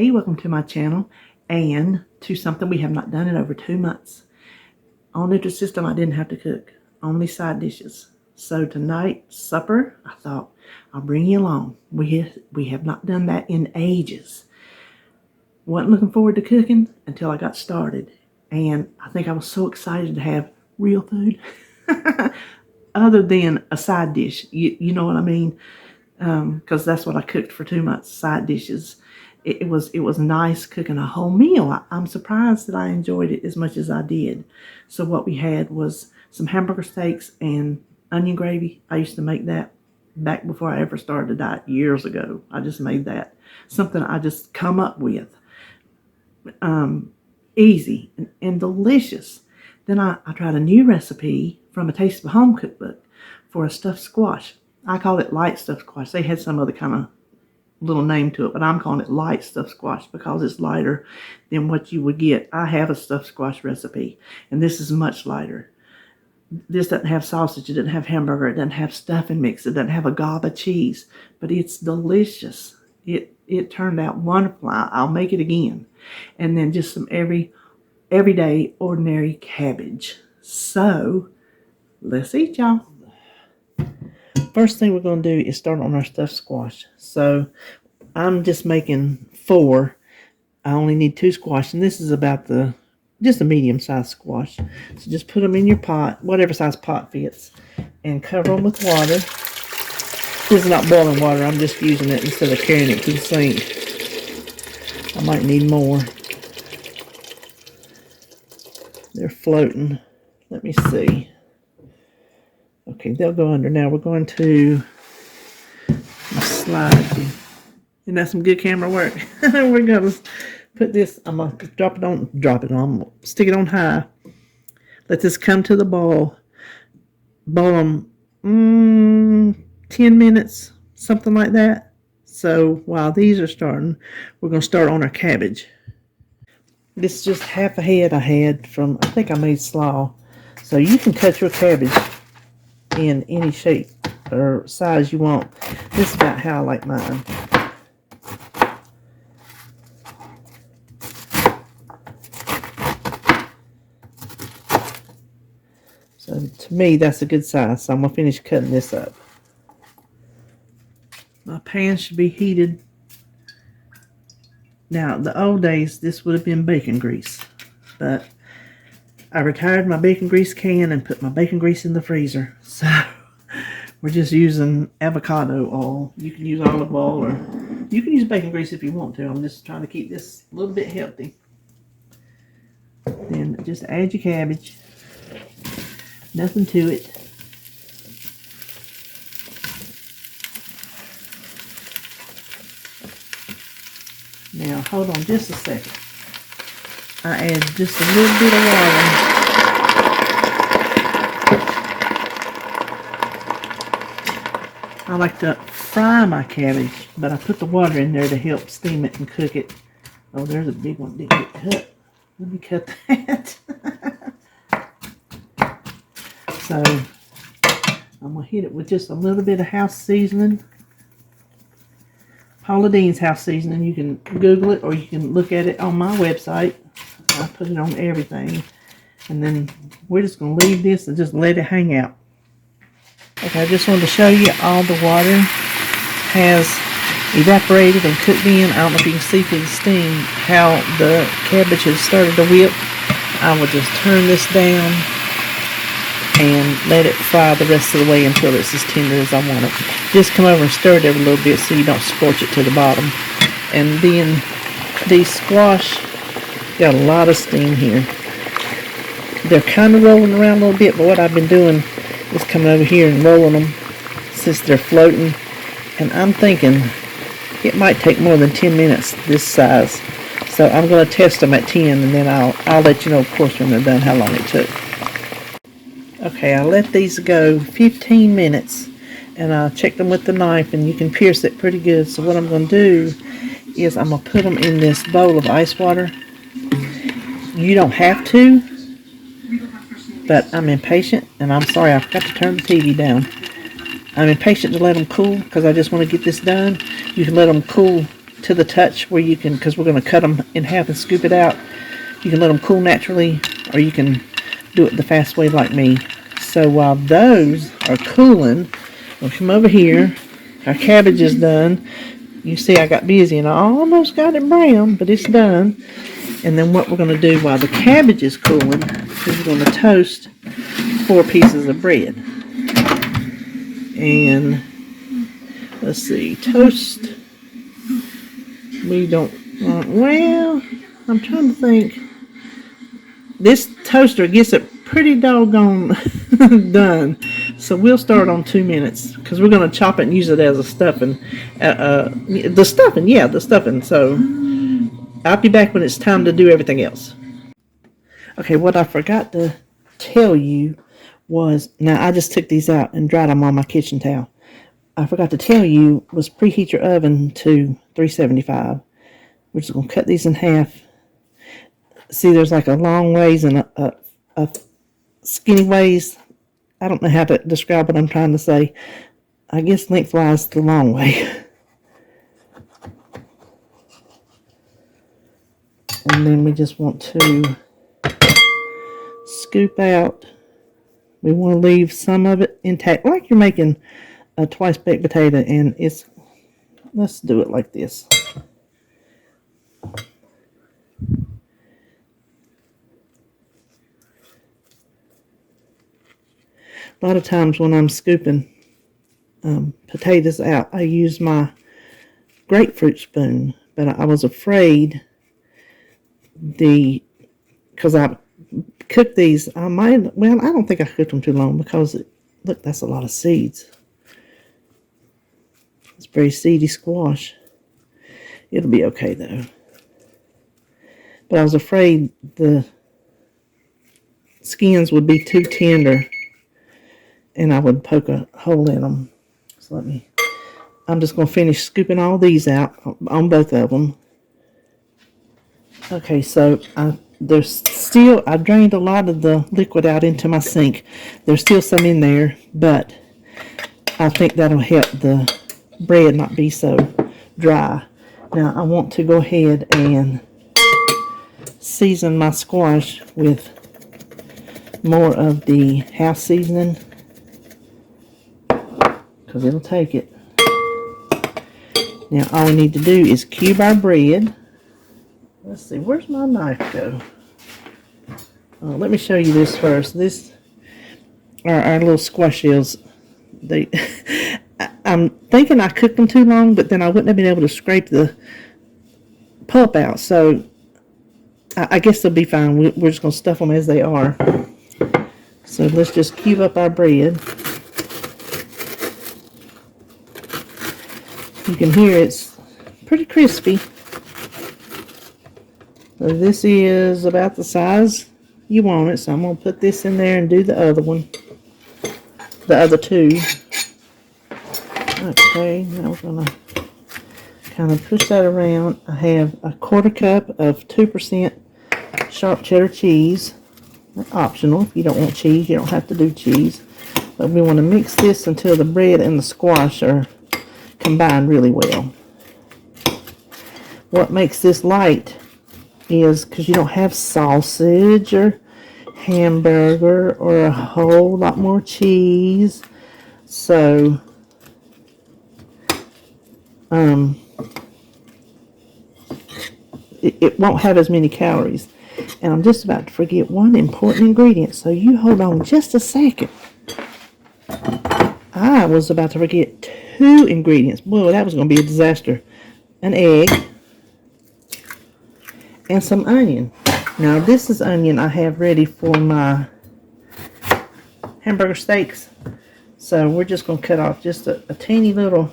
everybody, welcome to my channel and to something we have not done in over 2 months. On Nutrisystem, I didn't have to cook, only side dishes. So tonight, supper, I thought I'll bring you along. We have not done that in ages. Wasn't looking forward to cooking until I got started, and I think I was so excited to have real food other than a side dish. You know what I mean? Because that's what I cooked for 2 months, side dishes. It was nice cooking a whole meal. I'm surprised that I enjoyed it as much as I did. So what we had was some hamburger steaks and onion gravy. I used to make that back before I ever started a diet years ago. I just made that. Something I just come up with. Easy and delicious. Then I tried a new recipe from a Taste of Home cookbook for a stuffed squash. I call it light stuffed squash. They had some other kind of little name to it, but I'm calling it light stuffed squash because it's lighter than what you would get. I have a stuffed squash recipe, and this is much lighter. This doesn't have sausage. It doesn't have hamburger. It doesn't have stuffing mix. It doesn't have a gobba cheese, but it's delicious. It turned out wonderful. I'll make it again. And then just some everyday ordinary cabbage. So let's eat, y'all. First thing we're going to do is start on our stuffed squash. So I'm just making 4. I only need 2 squash, and this is about just a medium-sized squash. So just put them in your pot, whatever size pot fits, and cover them with water. This is not boiling water. I'm just using it instead of carrying it to the sink. I might need more. They're floating. Let me see. Okay, they'll go under. Now we're going to slide. Isn't that some good camera work? We're going to put this, I'm going to drop it on, I'm going to stick it on high. Let this come to the boil. Boil them 10 minutes, something like that. So while these are starting, we're going to start on our cabbage. This is just half a head I had from, I think I made slaw. So you can cut your cabbage in any shape or size you want. This is about how I like mine. So to me, that's a good size. So I'm going to finish cutting this up. My pan should be heated. Now, the old days, this would have been bacon grease. But I retired my bacon grease can and put my bacon grease in the freezer. So we're just using avocado oil. You can use olive oil, or you can use bacon grease if you want to. I'm just trying to keep this a little bit healthy. Then just add your cabbage. Nothing to it. Now hold on just a second. I add just a little bit of water. I like to fry my cabbage, but I put the water in there to help steam it and cook it. Oh, there's a big one that didn't get cut. Let me cut that. So I'm going to hit it with just a little bit of house seasoning. Paula Deen's house seasoning. You can Google it or you can look at it on my website. I put it on everything. And then we're just going to leave this and just let it hang out. Okay, I just wanted to show you all the water has evaporated and cooked in. I don't know if you can see through the steam how the cabbage has started to whip. I will just turn this down and let it fry the rest of the way until it's as tender as I want it. Just come over and stir it every little bit so you don't scorch it to the bottom. And then these squash got a lot of steam here. They're kind of rolling around a little bit, but what I've been doing is coming over here and rolling them since they're floating. And I'm thinking it might take more than 10 minutes this size. So I'm going to test them at 10, and then I'll let you know, of course, when they're done, how long it took. Okay, I let these go 15 minutes, and I checked them with the knife, and you can pierce it pretty good. So what I'm going to do is I'm going to put them in this bowl of ice water. You don't have to, but I'm impatient, and I'm sorry, I forgot to turn the TV down. I'm impatient to let them cool because I just want to get this done. You can let them cool to the touch where you can, because we're going to cut them in half and scoop it out. You can let them cool naturally, or you can do it the fast way like me. So while those are cooling, we'll come over here. Our cabbage is done. You see I got busy and I almost got it brown, but it's done. And then what we're going to do while the cabbage is cooling is we're going to toast 4 pieces of bread. And let's see, toast. We don't want, well, I'm trying to think. This toaster gets it pretty doggone done. So we'll start on 2 minutes because we're going to chop it and use it as a stuffing. The stuffing. So I'll be back when it's time to do everything else. Okay, what I forgot to tell you was, now I just took these out and dried them on my kitchen towel. I forgot to tell you was preheat your oven to 375. We're just going to cut these in half. See, there's like a long ways and a skinny ways. I don't know how to describe what I'm trying to say. I guess lengthwise the long way. And then we just want to scoop out. We want to leave some of it intact, like you're making a twice baked potato, and let's do it like this. A lot of times when I'm scooping potatoes out, I use my grapefruit spoon, but I was afraid because I cooked these, I don't think I cooked them too long because, look, that's a lot of seeds. It's very seedy squash. It'll be okay though. But I was afraid the skins would be too tender and I would poke a hole in them. So I'm just going to finish scooping all these out on both of them. Okay, so I drained a lot of the liquid out into my sink. There's still some in there, but I think that'll help the bread not be so dry. Now I want to go ahead and season my squash with more of the house seasoning, because it'll take it. Now all we need to do is cube our bread. Let's see, where's my knife go? Let me show you this first. This are our little squash shells. I'm thinking I cooked them too long, but then I wouldn't have been able to scrape the pulp out. So I guess they'll be fine. We're just going to stuff them as they are. So let's just cube up our bread. You can hear it's pretty crispy. So this is about the size you want it. So I'm going to put this in there and do the other one. The other two. Okay, now we're going to kind of push that around. I have a 1/4 cup of 2% sharp cheddar cheese. Optional. If you don't want cheese, you don't have to do cheese. But we want to mix this until the bread and the squash are combined really well. What makes this light is because you don't have sausage or hamburger or a whole lot more cheese. So it won't have as many calories. And I'm just about to forget one important ingredient, so you hold on just a second. I was about to forget 2 ingredients. Boy, that was going to be a disaster. An egg and some onion. Now this is onion I have ready for my hamburger steaks. So we're just going to cut off just a teeny little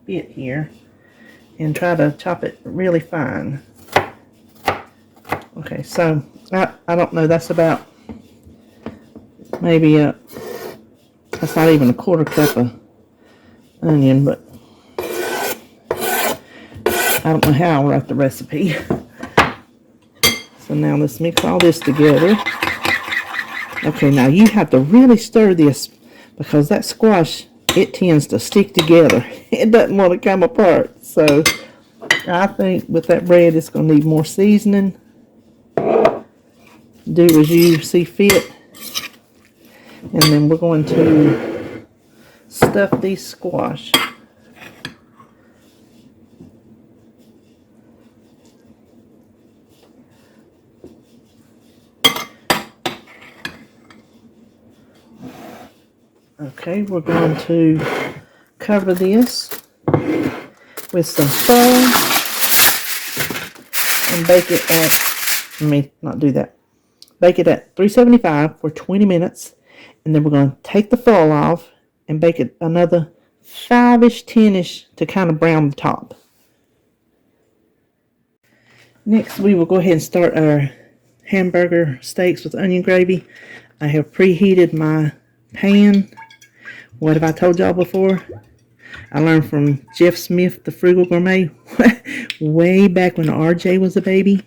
bit here and try to chop it really fine. Okay, so I don't know, that's about maybe that's not even a 1/4 cup of onion, but I don't know how I'll write the recipe. So now let's mix all this together. Okay, now you have to really stir this because that squash it tends to stick together. It doesn't want to come apart. So I think with that bread, it's going to need more seasoning. Do as you see fit. And then we're going to stuff these squash. Okay, we're going to cover this with some foil and bake it at, bake it at 375 for 20 minutes. And then we're going to take the foil off and bake it another 5-ish, 10-ish to kind of brown the top. Next, we will go ahead and start our hamburger steaks with onion gravy. I have preheated my pan. What have I told y'all before? I learned from Jeff Smith, the Frugal Gourmet, way back when RJ was a baby.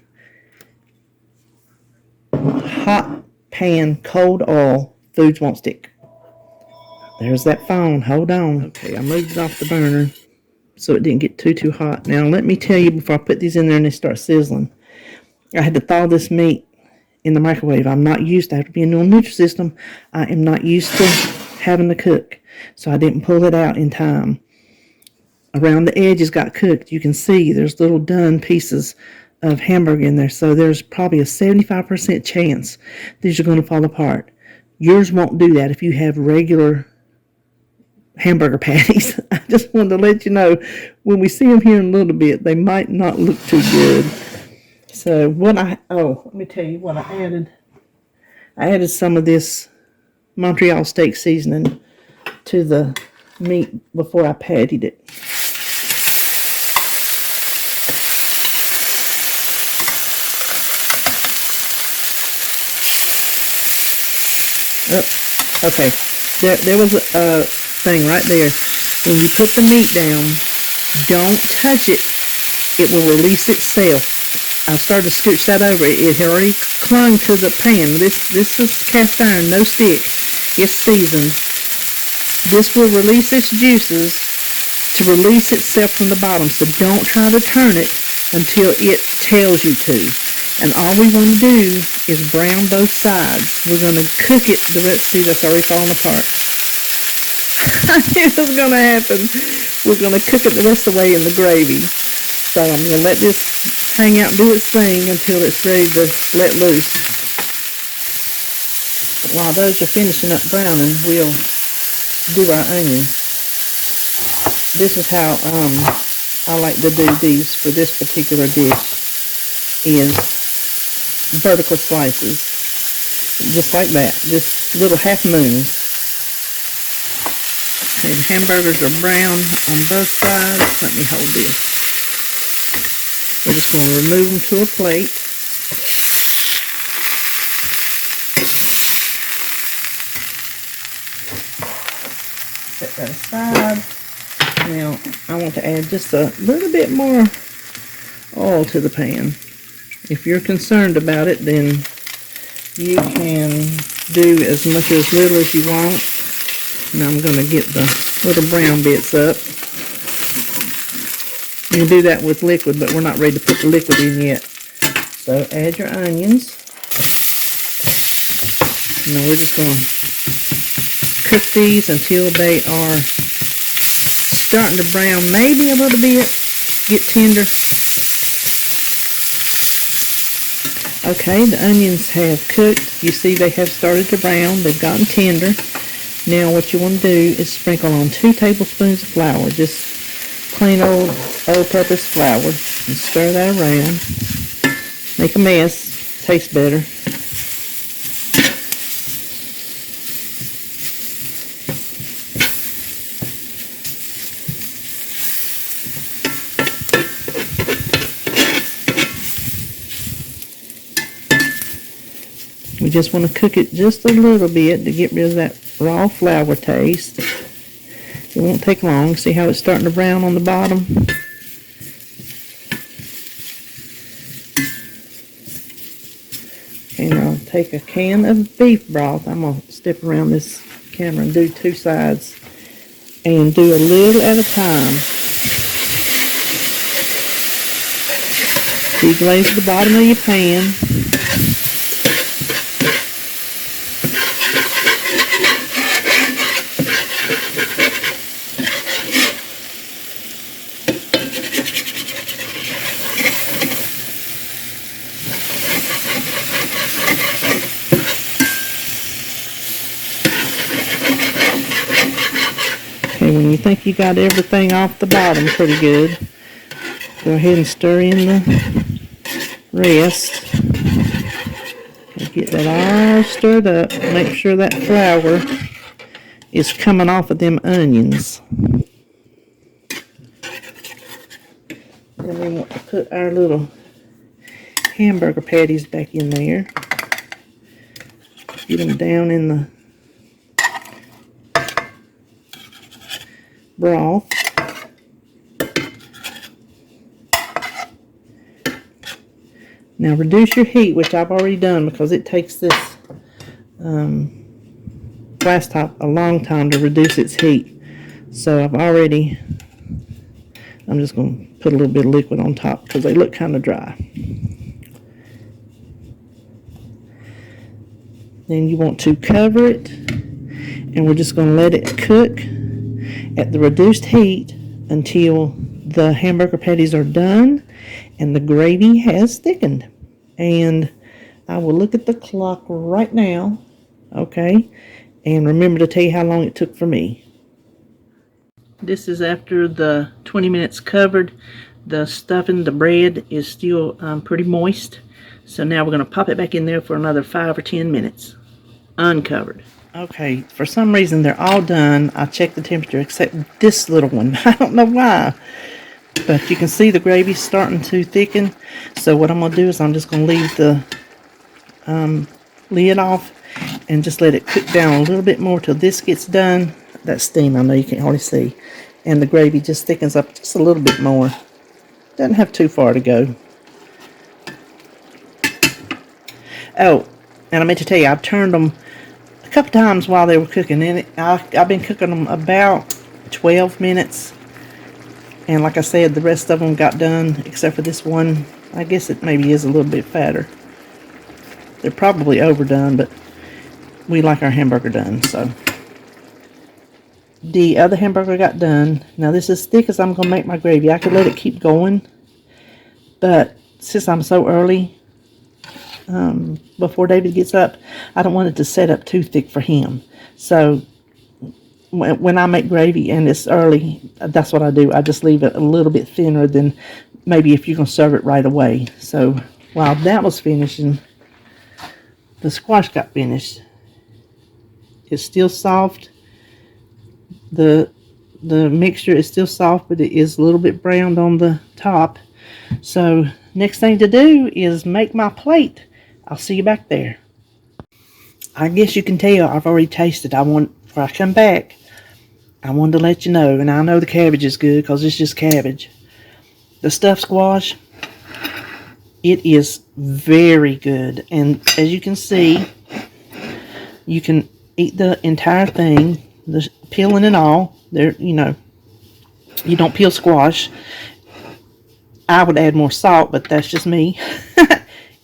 Hot pan, cold oil, foods won't stick. There's that phone. Hold on. Okay, I moved it off the burner so it didn't get too hot. Now, let me tell you before I put these in there and they start sizzling. I had to thaw this meat in the microwave. I'm not used to have to be a new Nutrisystem. I am not used to having to cook, so I didn't pull it out in time. Around the edges got cooked. You can see there's little done pieces of hamburger in there, so there's probably a 75% chance these are going to fall apart. Yours won't do that if you have regular hamburger patties. I just wanted to let you know, when we see them here in a little bit, they might not look too good. So let me tell you what I added. I added some of this Montreal steak seasoning to the meat before I patted it. Oh, okay, there was a thing right there. When you put the meat down, don't touch it. It will release itself. I started to scooch that over. It had already clung to the pan. This is cast iron, no stick. It's seasoned. This will release its juices to release itself from the bottom. So don't try to turn it until it tells you to. And all we want to do is brown both sides. We're going to cook it. See, that's already falling apart. I knew it was going to happen. We're going to cook it the rest of the way in the gravy. So I'm going to let this hang out and do its thing until it's ready to let loose. While those are finishing up browning, we'll do our onions. This is how I like to do these for this particular dish, is vertical slices, just like that, just little half moons. The hamburgers are brown on both sides. Let me hold this. We're just going to remove them to a plate. Set that aside. Now, I want to add just a little bit more oil to the pan. If you're concerned about it, then you can do as much or as little as you want. Now I'm going to get the little brown bits up. You can do that with liquid, but we're not ready to put the liquid in yet. So add your onions. Now we're just going to cook these until they are starting to brown, maybe a little bit, get tender. Okay, the onions have cooked. You see they have started to brown. They've gotten tender. Now what you want to do is sprinkle on 2 tablespoons of flour, just plain old all-purpose flour, and stir that around. Make a mess. Tastes better. We just want to cook it just a little bit to get rid of that raw flour taste. It won't take long. See how it's starting to brown on the bottom? And I'll take a can of beef broth. I'm going to step around this camera and do 2 sides. and do a little at a time. Deglaze the bottom of your pan. Okay, when you think you got everything off the bottom pretty good, go ahead and stir in the rest. Get that all stirred up. Make sure that flour is coming off of them onions. Then we want to put our little hamburger patties back in there. Get them down in the broth. Now reduce your heat, which I've already done because it takes this glass top a long time to reduce its heat. So I'm just going to put a little bit of liquid on top because they look kind of dry. Then you want to cover it, and we're just going to let it cook at the reduced heat until the hamburger patties are done and the gravy has thickened. And I will look at the clock right now, okay, and remember to tell you how long it took for me. This is after the 20 minutes covered. The stuffing, the bread is still pretty moist. So now we're going to pop it back in there for another 5 or 10 minutes, uncovered. Okay, for some reason they're all done. I checked the temperature except this little one. I don't know why. But you can see the gravy's starting to thicken. So what I'm going to do is I'm just going to leave the lid off and just let it cook down a little bit more till this gets done. That steam, I know you can't hardly see. And the gravy just thickens up just a little bit more. Doesn't have too far to go. Oh, and I meant to tell you, I've turned them a couple times while they were cooking. And I've been cooking them about 12 minutes. And like I said, the rest of them got done, except for this one. I guess it maybe is a little bit fatter. They're probably overdone, but we like our hamburger done, so. The other hamburger got done. Now this is thick as I'm going to make my gravy. I could let it keep going, but since I'm so early, before David gets up, I don't want it to set up too thick for him. So when I make gravy and it's early, that's what I do. I just leave it a little bit thinner than maybe if you're going to serve it right away. So while that was finishing, the squash got finished. It's still soft. The mixture is still soft, but it is a little bit browned on the top. So next thing to do is make my plate. I'll see you back there. I guess you can tell I've already tasted. Before I come back, I wanted to let you know, and I know the cabbage is good because it's just cabbage. The stuffed squash, it is very good. And as you can see, you can eat the entire thing, the peeling and all. There, you know, you don't peel squash. I would add more salt, but that's just me.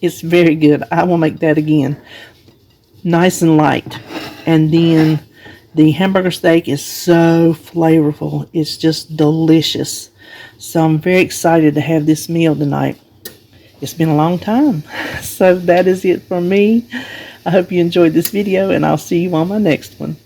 It's very good. I will make that again. Nice and light. And then the hamburger steak is so flavorful. It's just delicious. So I'm very excited to have this meal tonight. It's been a long time. So that is it for me. I hope you enjoyed this video, and I'll see you on my next one.